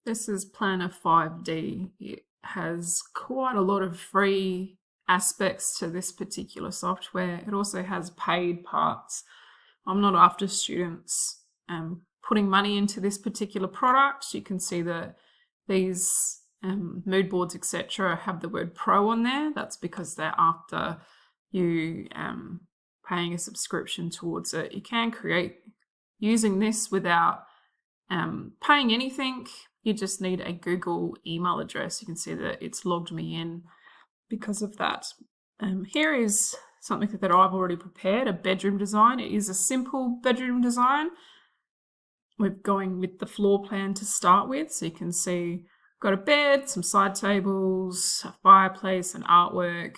This is Planner 5D. It has quite a lot of free aspects to this particular software. It also has paid parts. I'm not after students putting money into this particular product. You can see that these mood boards, etc., have the word pro on there. That's because they're after you paying a subscription towards it. You can create using this without paying anything. You just need a Google email address. You can see that it's logged me in because of that. Here is something that I've already prepared, a bedroom design. It is a simple bedroom design. We're going with the floor plan to start with. So you can see I've got a bed, some side tables, a fireplace, and artwork.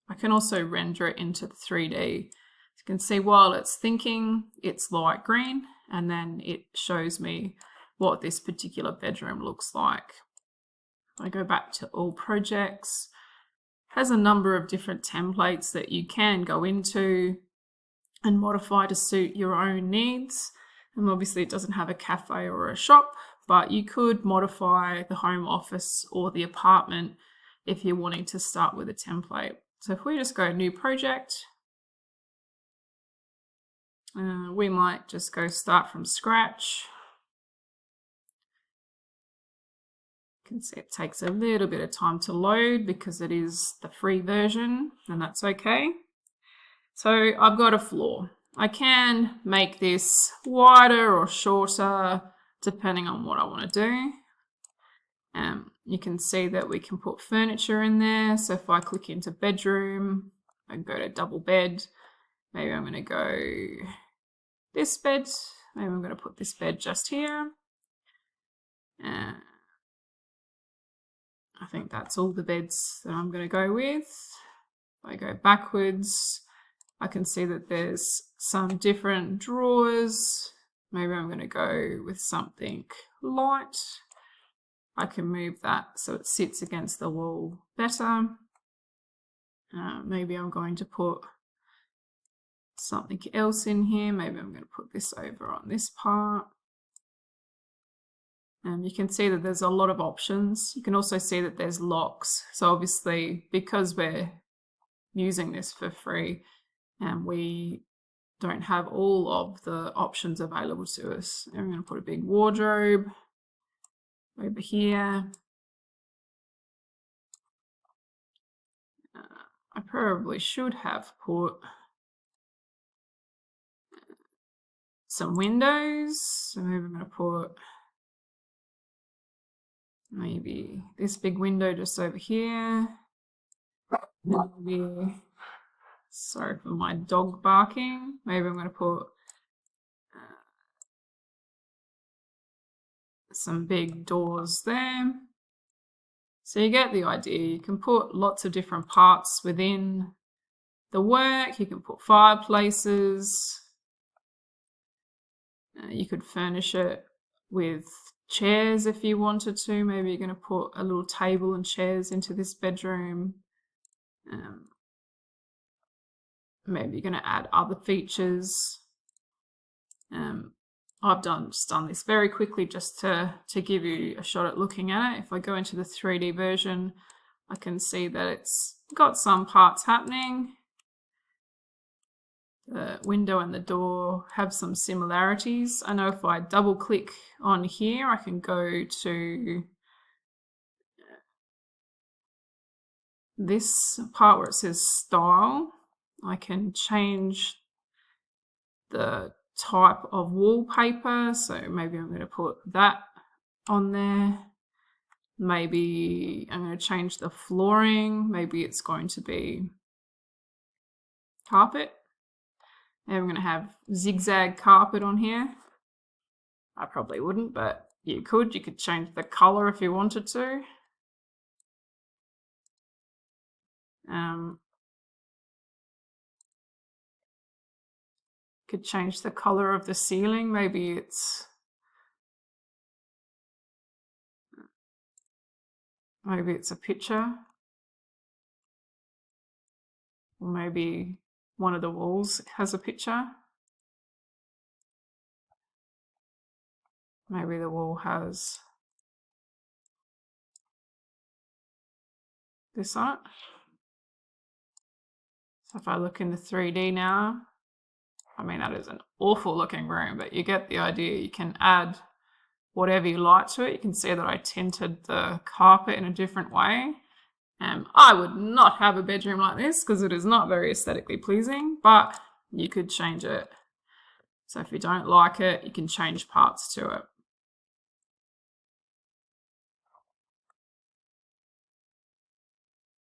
I can also render it into 3D. You can see while it's thinking, it's light green, and then it shows me what this particular bedroom looks like. I go back to all projects. It has a number of different templates that you can go into and modify to suit your own needs. And obviously it doesn't have a cafe or a shop, but you could modify the home office or the apartment if you're wanting to start with a template. So if we just go new project, we might just go start from scratch. You can see it takes a little bit of time to load because it is the free version, and that's okay. So I've got a floor. I can make this wider or shorter depending on what I want to do. You can see that we can put furniture in there. So if I click into bedroom and go to double bed, maybe I'm going to go this bed. Maybe I'm going to put this bed just here. I think that's all the beds that I'm going to go with. If I go backwards, I can see that there's some different drawers. Maybe I'm going to go with something light. I can move that so it sits against the wall better. Maybe I'm going to put something else in here. Maybe I'm going to put this over on this part. You can see that there's a lot of options. You can also see that there's locks. So obviously, because we're using this for free, we don't have all of the options available to us. I'm going to put a big wardrobe over here. I probably should have put some windows. So maybe I'm going to put maybe this big window just over here. Maybe, sorry for my dog barking. Maybe I'm going to put some big doors there. So you get the idea. You can put lots of different parts within the work. You can put fireplaces. You could furnish it with chairs if you wanted to. Maybe you're going to put a little table and chairs into this bedroom. Maybe you're going to add other features. I've just done this very quickly just to give you a shot at looking at it. If I go into the 3D version, I can see that it's got some parts happening. The window and the door have some similarities. I know if I double click on here, I can go to this part where it says style. I can change the type of wallpaper. So maybe I'm going to put that on there. Maybe I'm going to change the flooring. Maybe it's going to be carpet. And I'm going to have zigzag carpet on here. I probably wouldn't, but you could. You could change the color if you wanted to. Could change the color of the ceiling. Maybe it's a picture, or maybe one of the walls has a picture. Maybe the wall has this on it. So if I look in the 3D now, I mean, that is an awful looking room, but you get the idea. You can add whatever you like to it. You can see that I tinted the carpet in a different way. I would not have a bedroom like this because it is not very aesthetically pleasing, but you could change it. So if you don't like it, you can change parts to it.